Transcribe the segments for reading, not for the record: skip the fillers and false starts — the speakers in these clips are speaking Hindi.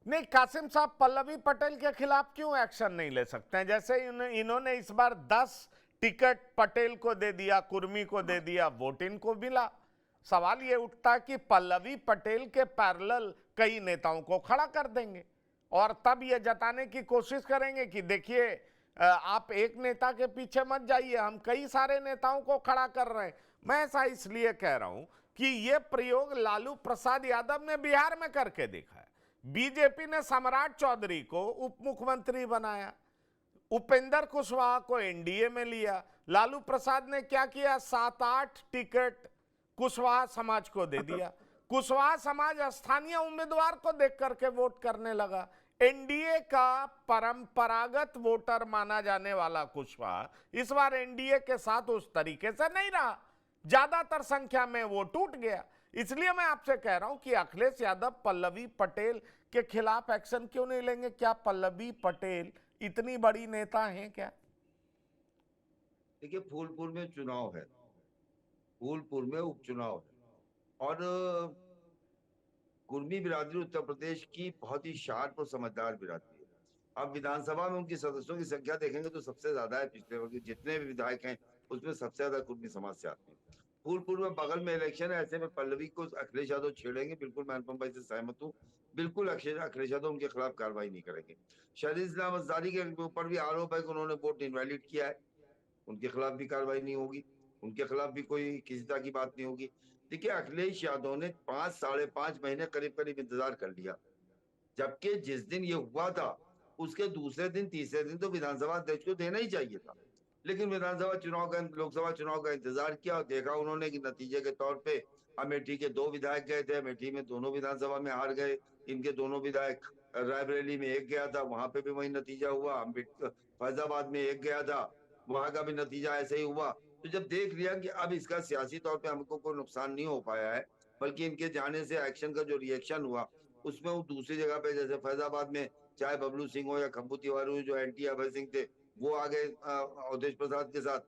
नहीं, कासिम साहब पल्लवी पटेल के खिलाफ क्यों एक्शन नहीं ले सकते हैं? जैसे इन्होंने इस बार 10 टिकट पटेल को दे दिया, कुर्मी को दे दिया, वोट इनको मिला। सवाल ये उठता कि पल्लवी पटेल के पैरेलल कई नेताओं को खड़ा कर देंगे और तब ये जताने की कोशिश करेंगे कि देखिए आप एक नेता के पीछे मत जाइए, हम कई सारे नेताओं को खड़ा कर रहे हैं। मैं ऐसा इसलिए कह रहा हूं कि यह प्रयोग लालू प्रसाद यादव ने बिहार में करके देखा है। बीजेपी ने सम्राट चौधरी को उप मुख्यमंत्री बनाया, उपेंद्र कुशवाहा को एनडीए में लिया। लालू प्रसाद ने क्या किया, 7-8 टिकट कुशवाहा समाज को दे दिया। कुशवाहा समाज स्थानीय उम्मीदवार को देख करके वोट करने लगा। एनडीए का परंपरागत वोटर माना जाने वाला कुशवाहा इस बार एनडीए के साथ उस तरीके से नहीं रहा, ज्यादातर संख्या में वो टूट गया। इसलिए मैं आपसे कह रहा हूं कि अखिलेश यादव पल्लवी पटेल के खिलाफ एक्शन क्यों नहीं लेंगे? क्या पल्लवी पटेल इतनी बड़ी नेता हैं क्या? देखिए, फूलपुर में चुनाव है, फूलपुर में उपचुनाव है, और कुर्मी बिरादरी उत्तर प्रदेश की बहुत ही शार्प और समझदार बिरादरी है। अब विधानसभा में उनकी सदस्यों की संख्या देखेंगे तो सबसे ज्यादा है, पिछले वक्त जितने भी विधायक हैं उसमें सबसे ज्यादा कुर्मी समाज से आते हैं। फूलपुर में बगल में इलेक्शन है, ऐसे में पल्लवी को अखिलेश यादव छेड़ेंगे, बिल्कुल मैं अनुपम भाई से सहमत हूँ। बिल्कुल अखिलेश यादव उनके खिलाफ कार्रवाई नहीं करेंगे। शरीफ इस्लाम अंसारी के ऊपर भी आरोप है कि उन्होंने वोट इनवैलिड किया है, उनके खिलाफ भी कार्रवाई नहीं होगी, उनके खिलाफ भी कोई किसी तरह की बात नहीं होगी। देखिए, अखिलेश यादव ने 5-5.5 महीने करीब करीब इंतजार कर लिया, जबकि जिस दिन ये हुआ था उसके दूसरे दिन तीसरे दिन तो विधानसभा अध्यक्ष को देना ही चाहिए था। लेकिन लोकसभा चुनाव का इंतजार किया और देखा उन्होंने कि नतीजे के तौर पे अमेठी के 2 विधायक गए थे, अमेठी में दोनों विधानसभा में हार गए। इनके दोनों विधायक, रायबरेली में एक गया था, वहां पे भी वही नतीजा हुआ। फैजाबाद में एक गया था, वहां का भी नतीजा ऐसे ही हुआ। तो जब देख लिया कि अब इसका सियासी तौर पे हमको कोई नुकसान नहीं हो पाया है, बल्कि इनके जाने से एक्शन का जो रिएक्शन हुआ उसमें वो दूसरी जगह पे, जैसे फैजाबाद में चाहे बबलू सिंह हो या खम्बू तिवारी हो, जो एंटी अभय सिंह थे वो आ गए अवधेश प्रसाद के साथ।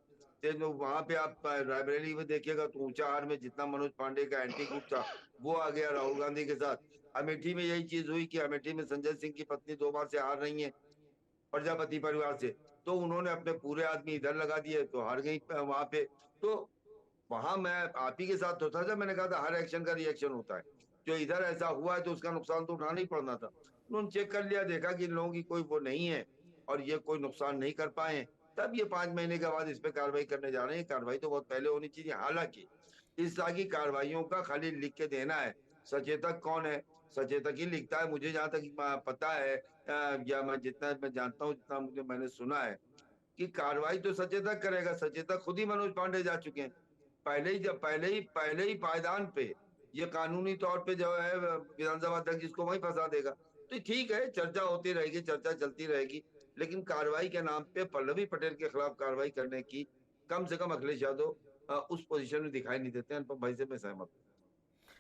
वहां पे आप रायबरेली में देखिएगा तो ऊंचाहार में जितना मनोज पांडे का एंटी ग्रुप था वो आ गया राहुल गांधी के साथ। अमेठी में यही चीज हुई कि अमेठी में संजय सिंह की पत्नी 2 बार से हार रही है प्रजापति परिवार से, तो उन्होंने अपने पूरे आदमी इधर लगा दिए तो हार गई वहां पे। तो वहां मैं आप ही के साथ तो था जब मैंने कहा था हर एक्शन का रिएक्शन होता है। जो इधर ऐसा हुआ है तो उसका नुकसान तो उठाना ही पड़ना था। उन्होंने चेक कर लिया, देखा कि इन लोगों की कोई वो नहीं है और ये कोई नुकसान नहीं कर पाए, तब ये 5 महीने के बाद इस पे कार्रवाई करने जा रहे हैं। कार्रवाई तो बहुत पहले होनी चाहिए। हालांकि इस तरह की कार्रवाइयों का खाली लिख के देना है, सचेतक कौन है? सचेतक ही लिखता है। मुझे जहां तक पता है या मैं जितना मैं जानता हूँ, जितना मैंने सुना है कि कार्रवाई तो सचेतक करेगा। सचेतक खुद ही मनोज पांडे जा चुके हैं पहले ही पायदान पे। ये कानूनी तौर पे जो है विधानसभा अध्यक्ष जिसको वही फंसा देगा। तो ठीक है, चर्चा होती रहेगी, चर्चा चलती रहेगी, लेकिन कार्रवाई के नाम पे पल्लवी पटेल के खिलाफ कार्रवाई करने की कम से कम अखिलेश यादव उस पोजीशन में दिखाई नहीं देते हैं। अनुपम भाई से मैं सहमत हूँ।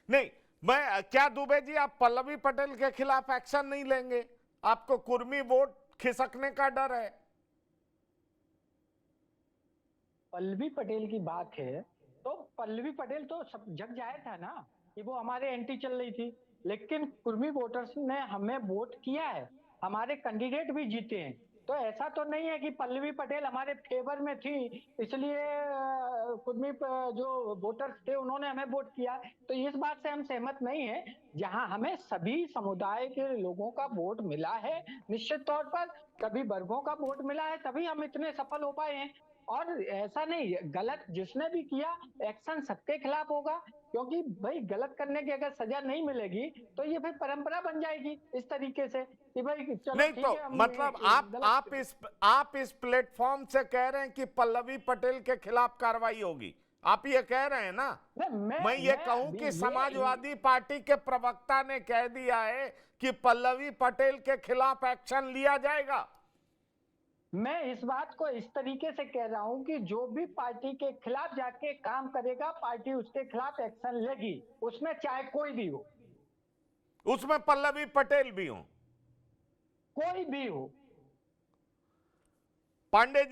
नहीं, मैं क्या दुबे जी, आप पल्लवी पटेल के खिलाफ एक्शन नहीं लेंगे? आपको कुर्मी वोट खिसकने का डर है? पल्लवी पटेल की बात है तो पल्लवी पटेल तो सब जग जाया था ना कि वो हमारे एंटी चल रही थी, लेकिन कुर्मी वोटर्स ने हमें वोट किया है, हमारे कैंडिडेट भी जीते हैं। तो ऐसा तो नहीं है कि पल्लवी पटेल हमारे फेवर में थी इसलिए जो वोटर्स थे उन्होंने हमें वोट किया। तो इस बात से हम सहमत नहीं है। जहां हमें सभी समुदाय के लोगों का वोट मिला है, निश्चित तौर पर सभी वर्गों का वोट मिला है, तभी हम इतने सफल हो पाए हैं। और ऐसा नहीं, गलत जिसने भी किया एक्शन सबके खिलाफ होगा, क्योंकि भाई गलत करने की अगर सजा नहीं मिलेगी तो ये फिर परंपरा बन जाएगी इस तरीके से कि भाई चलो नहीं ठीक तो है हम मतलब गलत। आप इस प्लेटफॉर्म से कह रहे हैं कि पल्लवी पटेल के खिलाफ कार्रवाई होगी, आप ये कह रहे हैं ना? मैं ये कहूं कि समाजवादी पार्टी के प्रवक्ता ने कह दिया है कि पल्लवी पटेल के खिलाफ एक्शन लिया जाएगा। मैं इस बात को इस तरीके से कह रहा हूं कि जो भी पार्टी के खिलाफ जाके काम करेगा पार्टी उसके खिलाफ एक्शन लेगी, उसमें चाहे कोई भी हो, उसमें पल्लवी पटेल भी हो, कोई भी हो। पांडे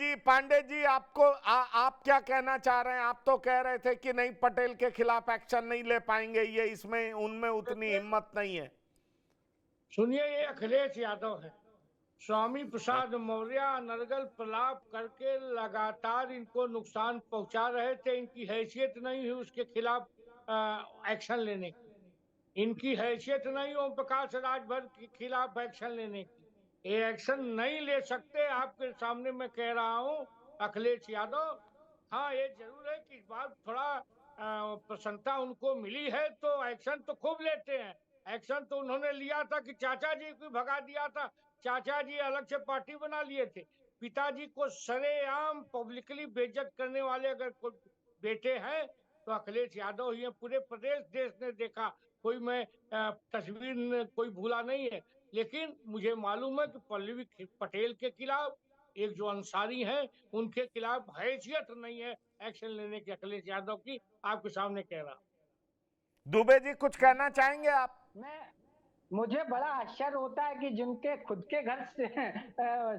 जी आपको आप क्या कहना चाह रहे हैं? आप तो कह रहे थे कि नहीं, पटेल के खिलाफ एक्शन नहीं ले पाएंगे, ये इसमें उनमें उतनी हिम्मत नहीं है। सुनिए, ये अखिलेश यादव है। स्वामी प्रसाद मौर्य अनर्गल प्रलाप करके लगातार इनको नुकसान पहुंचा रहे थे। इनकी हैसियत नहीं हुई उसके खिलाफ एक्शन लेने की। इनकी हैसियत नहीं ओम प्रकाश राजभर के खिलाफ एक्शन लेने की। ये एक्शन नहीं ले सकते। आपके सामने मैं कह रहा हूं अखिलेश यादव। हाँ, ये जरूर है कि इस बार थोड़ा प्रसन्नता उनको मिली है तो एक्शन तो खूब लेते हैं। एक्शन तो उन्होंने लिया था कि चाचा जी को भगा दिया था। चाचा जी अलग से पार्टी बना लिए थे। पिताजी को सरेआम पब्लिकली बेइज्जत करने वाले अगर कोई बेटे हैं तो अखिलेश यादव ही है। पूरे प्रदेश देश ने देखा। कोई मैं तस्वीर कोई भूला नहीं है। लेकिन मुझे मालूम है कि पल्लवी पटेल के खिलाफ एक जो अंसारी हैं उनके खिलाफ हैसियत नहीं है एक्शन लेने की अखिलेश यादव की। आपके सामने कह रहा। दुबे जी कुछ कहना चाहेंगे आप? मैं मुझे बड़ा आश्चर्य होता है कि जिनके खुद के घर से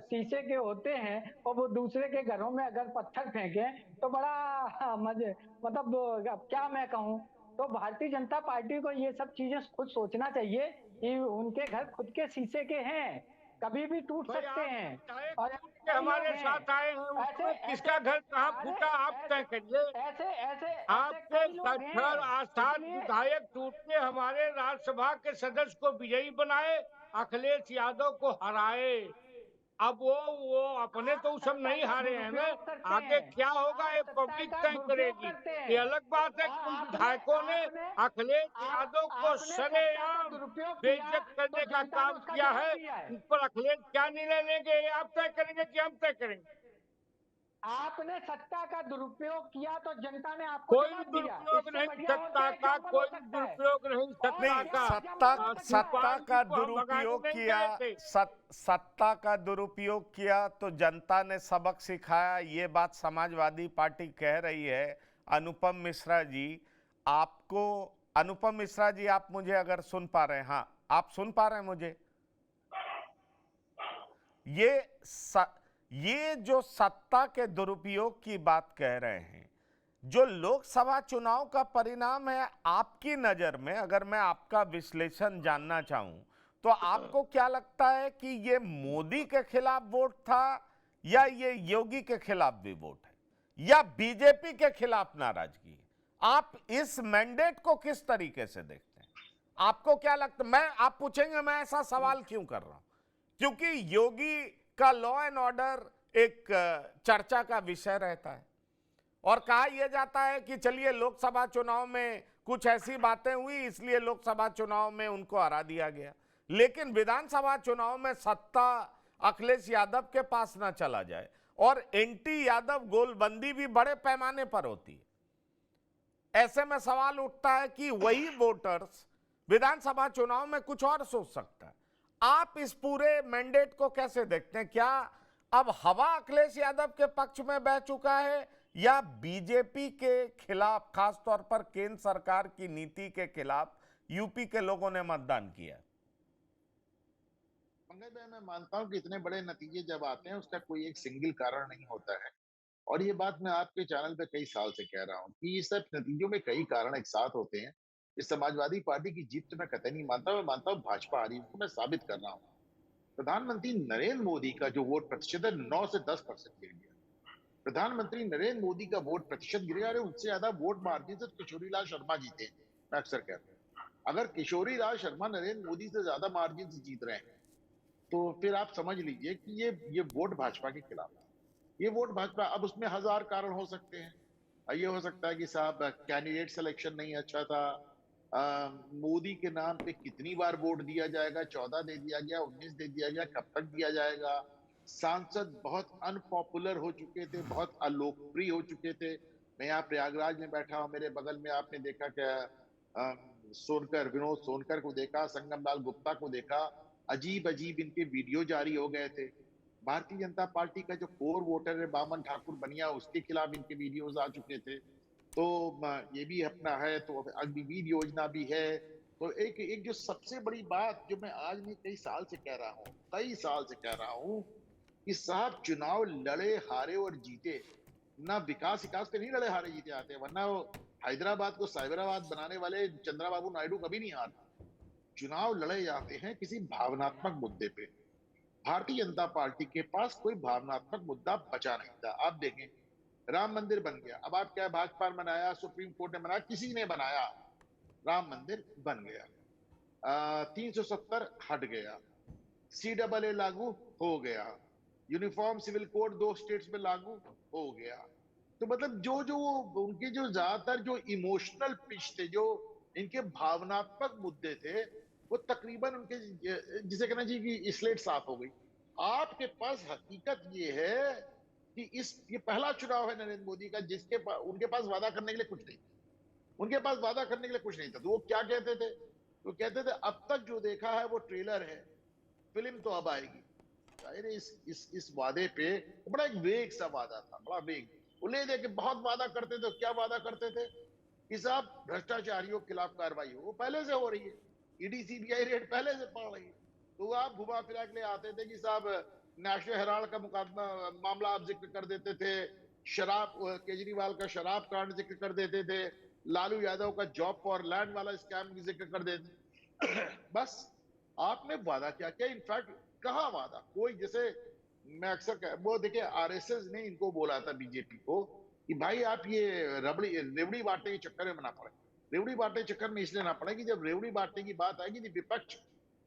शीशे के होते हैं और वो दूसरे के घरों में अगर पत्थर फेंके तो बड़ा मजे, मतलब अब क्या मैं कहूँ। तो भारतीय जनता पार्टी को ये सब चीजें खुद सोचना चाहिए कि उनके घर खुद के शीशे के हैं, कभी भी टूट भाई सकते आप हैं। विधायक और टूट के कई लोग हमारे हैं साथ आए हैं ऐसे उसमें ऐसे किसका घर कहाँ अरे फूटा आप तय करिए। ऐसे ऐसे ऐसे आपके कई लोग घर हैं आसाद इसलिए। विधायक टूट के हमारे राज्यसभा के सदस्य को विजयी बनाए, अखिलेश यादव को हराए। अब वो अपने आप तो वो सब सत्ता नहीं का हारे हैं ना। दुरुपयोग करते आगे हैं। क्या होगा आप ये सत्ता पब्लिक का तय दुरुपयोग करेगी। करते ये हैं। अलग बात है कि उन आपने विधायकों ने आपने अखिलेश आप यादव को आपने सत्ता का सरेआम दुरुपयोग किया बेइज्जत तो करने का जनता ने काम उसका किया जवाब है। दिया है। उन पर अखिलेश क्या निर्णय लेंगे ये आप तय करेंगे कि हम तय करेंगे। आपने सत्ता का दुरुपयोग किया तो जनता ने आपको कोई जवाब दिया। दुरुपयोग इससे नहीं बढ़िया और सत्ता क्या का, एग्जाम्पल हो कोई सकता है। दुरुपयोग नहीं और सत्ता नहीं, क्या का। सत्ता एग्जाम्पल हो सकता है। सत्ता शिवपाल जी का को हम भगाने दुरुपयोग नहीं किया। गए थे। सत्ता का दुरुपयोग किया तो जनता ने सबक सिखाया, ये बात समाजवादी पार्टी कह रही है। अनुपम मिश्रा जी, आपको, अनुपम मिश्रा जी आप मुझे अगर सुन पा रहे हैं, हाँ आप सुन पा रहे हैं मुझे? ये ये जो सत्ता के दुरुपयोग की बात कह रहे हैं, जो लोकसभा चुनाव का परिणाम है, आपकी नजर में अगर मैं आपका विश्लेषण जानना चाहूं तो आपको क्या लगता है कि ये मोदी के खिलाफ वोट था या ये योगी के खिलाफ भी वोट है या बीजेपी के खिलाफ नाराजगी है? आप इस मैंडेट को किस तरीके से देखते हैं? आपको क्या लगता है? मैं, आप पूछेंगे मैं ऐसा सवाल क्यों कर रहा हूं, क्योंकि योगी का लॉ एंड ऑर्डर एक चर्चा का विषय रहता है और कहा यह जाता है कि चलिए लोकसभा चुनाव में कुछ ऐसी बातें हुई इसलिए लोकसभा चुनाव में उनको हरा दिया गया, लेकिन विधानसभा चुनाव में सत्ता अखिलेश यादव के पास ना चला जाए और एंटी यादव गोलबंदी भी बड़े पैमाने पर होती है। ऐसे में सवाल उठता है कि वही वोटर्स विधानसभा चुनाव में कुछ और सोच सकता है। आप इस पूरे मैंडेट को कैसे देखते हैं? क्या अब हवा अखिलेश यादव के पक्ष में बह चुका है या बीजेपी के खिलाफ, खासतौर पर केंद्र सरकार की नीति के खिलाफ यूपी के लोगों ने मतदान किया? पंकज भाई, मैं मानता हूं कि इतने बड़े नतीजे जब आते हैं उसका कोई एक सिंगल कारण नहीं होता है। और ये बात मैं आपके चैनल पे कई साल से कह रहा हूँ कि ये सब नतीजों में कई कारण एक साथ होते हैं। इस समाजवादी पार्टी की जीत तो मैं कतई नहीं मानता, मैं मानता हूँ भाजपा आ रही है, उसको मैं साबित कर रहा हूँ। प्रधानमंत्री नरेंद्र मोदी का जो वोट प्रतिशत है 9 से 10% गिर गया। प्रधानमंत्री नरेंद्र मोदी का वोट प्रतिशत गिर गया। अरे उससे ज्यादा वोट मार्जिन से किशोरीलाल शर्मा जीते। मैं अक्सर कहता हूँ अगर किशोरीलाल शर्मा नरेंद्र मोदी से ज्यादा मार्जिन से जीत रहे हैं तो फिर आप समझ लीजिए कि ये वोट भाजपा के खिलाफ है। ये वोट भाजपा, अब उसमें हजार कारण हो सकते हैं। ये हो सकता है कि साहब कैंडिडेट सिलेक्शन नहीं अच्छा था। मोदी के नाम पे कितनी बार वोट दिया जाएगा, 14 दे दिया गया, 19 दे दिया गया, कब तक दिया जाएगा। सांसद बहुत अनपॉपुलर हो चुके थे, बहुत अलोकप्रिय हो चुके थे। मैं यहाँ प्रयागराज में बैठा हूँ, मेरे बगल में आपने देखा क्या, सोनकर, विनोद सोनकर को देखा, संगम लाल गुप्ता को देखा। अजीब अजीब इनके वीडियो जारी हो गए थे। भारतीय जनता पार्टी का जो कोर वोटर है बामन ठाकुर बनिया, उसके खिलाफ इनके वीडियोज आ चुके थे। तो ये भी अपना है, तो अग्निवीर योजना भी है। तो एक एक जो सबसे बड़ी बात जो मैं आज नहीं कई साल से कह रहा हूँ, कई साल से कह रहा हूँ कि साहब चुनाव लड़े हारे और जीते ना, विकास विकास पे नहीं लड़े हारे जीते आते, वरना वो हैदराबाद को साइबराबाद बनाने वाले चंद्रबाबू नायडू कभी नहीं हारते। चुनाव लड़े जाते हैं किसी भावनात्मक मुद्दे पे। भारतीय जनता पार्टी के पास कोई भावनात्मक मुद्दा बचा नहीं था। आप देखें, राम मंदिर बन गया, अब आप क्या, भाजपा ने बनाया, सुप्रीम कोर्ट ने बनाया, किसी ने बनाया, राम मंदिर बन गया। 370 हट गया, CAA लागू हो गया, यूनिफॉर्म सिविल कोड 2 स्टेट्स में लागू हो गया। तो मतलब जो जो उनके जो ज्यादातर जो इमोशनल पिच थे, जो इनके भावनात्मक मुद्दे थे, वो तकरीबन उनके जिसे कहना चाहिए कि स्लेट साफ हो गई। आपके पास हकीकत ये है कि ये पहला चुनाव है नरेंद्र मोदी का जिसके उनके पास वादा करने के लिए कुछ नहीं, उनके पास वादा करने के लिए कुछ नहीं था। तो वो क्या कहते थे? वो कहते थे अब तक जो देखा है वो ट्रेलर है, फिल्म तो अब आएगी। जाहिर है इस वादे पे बड़ा एक वेग सा वादा था, बड़ा वेग। वो ले दे के बहुत वादा करते थे। क्या वादा करते थे कि साहब भ्रष्टाचारियों के खिलाफ कार्रवाई हो, वो पहले से हो रही है, ईडी सीबीआई रेड पहले से पड़ रही है। तो आप घुमा फिरा के लिए आते थे कि साहब नेशनल हेराल्ड का मुकदमा मामला आप जिक्र कर देते थे, शराब केजरीवाल का शराब कांड जिक्र कर देते थे, लालू यादव का जॉब फॉर लैंड वाला स्कैम जिक्र कर देते। बस आपने वादा क्या किया? इनफैक्ट कहा वादा कोई, जैसे मैं अक्सर वो देखिए आरएसएस ने इनको बोला था बीजेपी को कि भाई आप ये रेवड़ी बांटने के चक्कर में ना पड़े। रेवड़ी बांटने के चक्कर में इसलिए ना पड़े कि जब रेवड़ी बांटने की बात आएगी तो विपक्ष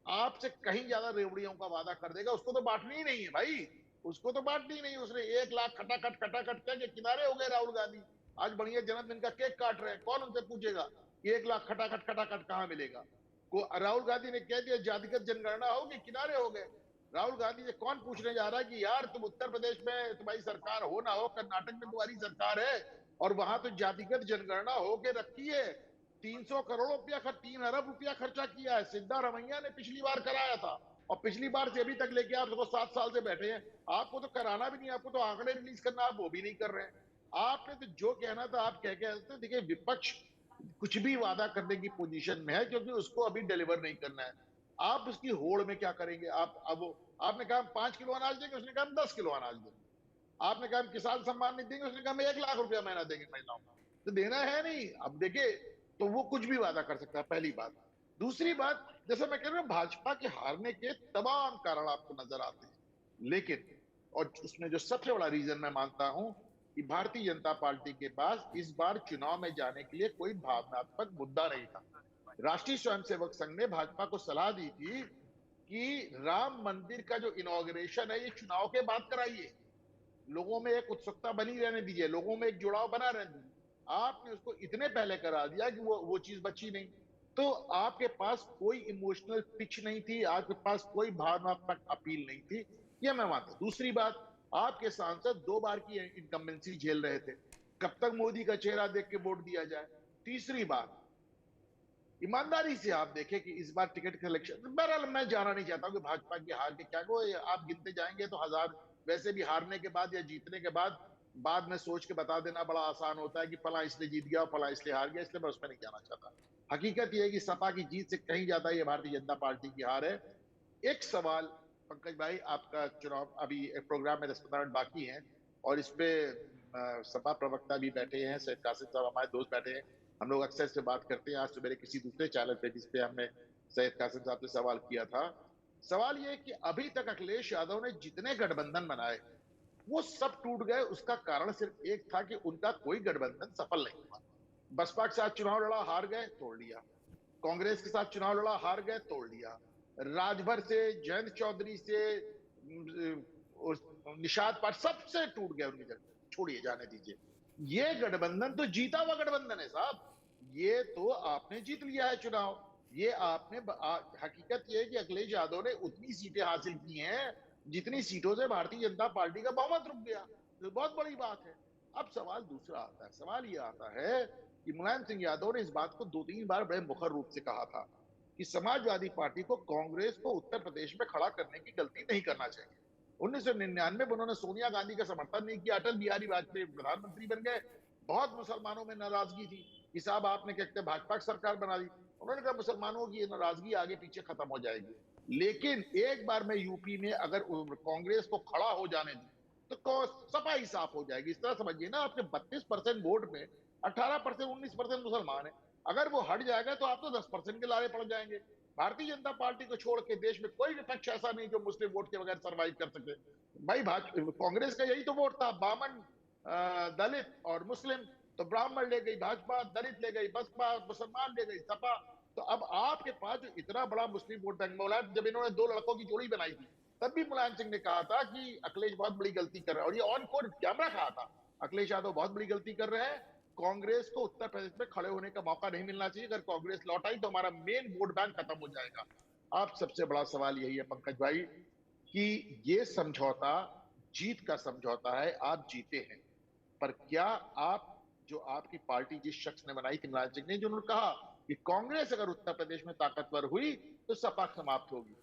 आपसे कहीं ज्यादा रेवड़ियों का वादा कर देगा। उसको तो बांटनी ही नहीं है भाई, उसको तो बांटनी ही नहीं। उसने 1 लाख खटाखट खटाखट करके किनारे हो गए राहुल गांधी। आज बढ़िया जन्मदिन का केक काट रहे हैं, कौन उनसे पूछेगा कि 1 लाख खटाखट खटाखट कहाँ मिलेगा? को राहुल गांधी ने कह दिया जातिगत जनगणना होगी, किनारे हो गए। राहुल गांधी से कौन पूछने जा रहा है कि यार तुम उत्तर प्रदेश में तुम्हारी सरकार हो ना हो, कर्नाटक में तुम्हारी सरकार है और वहां तो जातिगत जनगणना होके रखी है। 300 करोड़ रुपया 3 अरब रुपया खर्चा किया है, सिद्धारमैया ने पिछली बार कराया था और पिछली बार से अभी तक लेके आप देखो 7 साल से बैठे हैं। आपको तो कराना भी नहीं, आपको तो आंकड़े रिलीज करना, आप वो भी नहीं कर रहे हैं। आपने तो जो कहना था आप कह के, देखिए विपक्ष कुछ भी वादा करने की पोजीशन में है क्योंकि उसको अभी डिलीवर नहीं करना है। आप उसकी होड़ में क्या करेंगे? आप अब आपने कहा 5 किलो अनाज देंगे, उसने कहा 10 किलो अनाज देंगे। आपने कहा किसान सम्मान निधि देंगे, उसने कहा मैं 1 लाख रुपया महीना देंगे महिलाओं को। तो देना है नहीं। अब देखिए, तो वो कुछ भी वादा कर सकता है, पहली बात। दूसरी बात, जैसे मैं कह रहा हूँ भाजपा के हारने के तमाम कारण आपको नजर आते हैं, लेकिन और उसमें जो सबसे बड़ा रीजन मैं मानता हूं कि भारतीय जनता पार्टी के पास इस बार चुनाव में जाने के लिए कोई भावनात्मक मुद्दा नहीं था। राष्ट्रीय स्वयंसेवक संघ ने भाजपा को सलाह दी थी कि राम मंदिर का जो इनॉग्रेशन है ये चुनाव के बाद कराइए, लोगों में एक उत्सुकता बनी रहने दीजिए, लोगों में एक जुड़ाव बना रहने दीजिए। आपने उसको इतने पहले करा दिया कि वो चीज बची नहीं। तो आपके पास कोई इमोशनल पिच नहीं थी, आपके पास कोई भावनात्मक अपील नहीं थी, ये मैं मानता हूं। दूसरी बात, आपके सांसद 2 बार की इनकम्बेंसी झेल रहे थे, कब तक मोदी का चेहरा देख के वोट दिया जाए? तीसरी बात, ईमानदारी से आप देखें कि इस बार टिकट कलेक्शन, बहरहाल मैं जाना नहीं चाहता हूं कि भाजपा की हार के क्या को आप गिनते जाएंगे तो हजार। वैसे भी हारने के बाद या जीतने के बाद में सोच के बता देना बड़ा आसान होता है कि फला इसलिए जीत गया फला इसलिए हार गया, इसलिए मैं उसमें नहीं जाना चाहता। हकीकत यह है कि सपा की जीत से कहीं ज्यादा ये भारतीय जनता पार्टी की हार है। एक सवाल पंकज भाई, आपका चुनाव अभी प्रोग्राम में 10-15 मिनट बाकी हैं और इस पे सपा प्रवक्ता भी बैठे हैं, सैयद कासिम साहब हमारे दोस्त बैठे हैं। हम लोग अक्सर से बात करते हैं। आज सुबह किसी दूसरे चैनल पे जिस पे हमने सैयद कासिम साहब से सवाल किया था, सवाल ये कि अभी तक अखिलेश यादव ने जितने गठबंधन बनाए वो सब टूट गए। उसका कारण सिर्फ एक था कि उनका कोई गठबंधन सफल नहीं हुआ। बसपा के साथ चुनाव लड़ा, हार गए, तोड़ लिया। कांग्रेस के साथ चुनाव लड़ा, हार गए, तोड़ लिया। राजभर से, जयंत चौधरी से, निषाद पाठ सबसे टूट गए उनके गठबंधन। छोड़िए, जाने दीजिए। ये गठबंधन तो जीता हुआ गठबंधन है साहब, ये तो आपने जीत लिया है चुनाव। ये आपने हकीकत ये है कि अखिलेश यादव ने उतनी सीटें हासिल की हैं जितनी सीटों से भारतीय जनता पार्टी का बहुमत रुक गया। तो बहुत बड़ी बात है। अब सवाल दूसरा आता है, सवाल ये आता है कि मुलायम सिंह यादव ने इस बात को 2-3 बार बड़े मुखर रूप से कहा था कि समाजवादी पार्टी को कांग्रेस को उत्तर प्रदेश में खड़ा करने की गलती नहीं करना चाहिए। 1999 में उन्होंने सोनिया गांधी का समर्थन नहीं किया, अटल बिहारी वाजपेयी प्रधानमंत्री बन गए। बहुत मुसलमानों में नाराजगी थी कि साहब आपने कहते भाजपा की सरकार बना दी। उन्होंने कहा मुसलमानों की नाराजगी आगे पीछे खत्म हो जाएगी, लेकिन एक बार मैं यूपी में अगर कांग्रेस को खड़ा हो जाने दूं तो सपा ही साफ हो जाएगी। इस तरह समझिए ना, आपके 32% वोट में 18% 19% मुसलमान है। अगर वो हट जाएगा तो आप तो 10% के लारे पड़ जाएंगे। भारतीय जनता पार्टी को छोड़ के देश में कोई विपक्ष ऐसा नहीं जो मुस्लिम वोट के बगैर सरवाइव कर सके। भाई कांग्रेस का यही तो वोट था, बामन, दलित और मुस्लिम। तो ब्राह्मण ले गई भाजपा, दलित ले गई बसपा, मुसलमान ले गई सपा। तो अब आपके पास जो इतना बड़ा मुस्लिम वोट बैंक मुलायम, जब इन्होंने दो लड़कों की जोड़ी बनाई थी, तब भी मुलायम सिंह ने कहा था कि अखिलेश बहुत बड़ी गलती कर रहा है, और ये ऑन कोर्ट कैमरा कहा था, अखिलेश यादव बहुत बड़ी गलती कर रहे हैं, कांग्रेस को उत्तर प्रदेश में खड़े होने का मौका नहीं मिलना चाहिए, अगर कांग्रेस लौट आई तो हमारा मेन वोट बैंक खत्म हो जाएगा। अब सबसे बड़ा सवाल यही है पंकज भाई कि ये समझौता जीत का समझौता है, आप जीते हैं, पर क्या आप, जो आपकी पार्टी जिस शख्स ने बनाई थी मुलायम सिंह ने, जो उन्होंने कहा कि कांग्रेस अगर उत्तर प्रदेश में ताकतवर हुई तो सपा समाप्त होगी,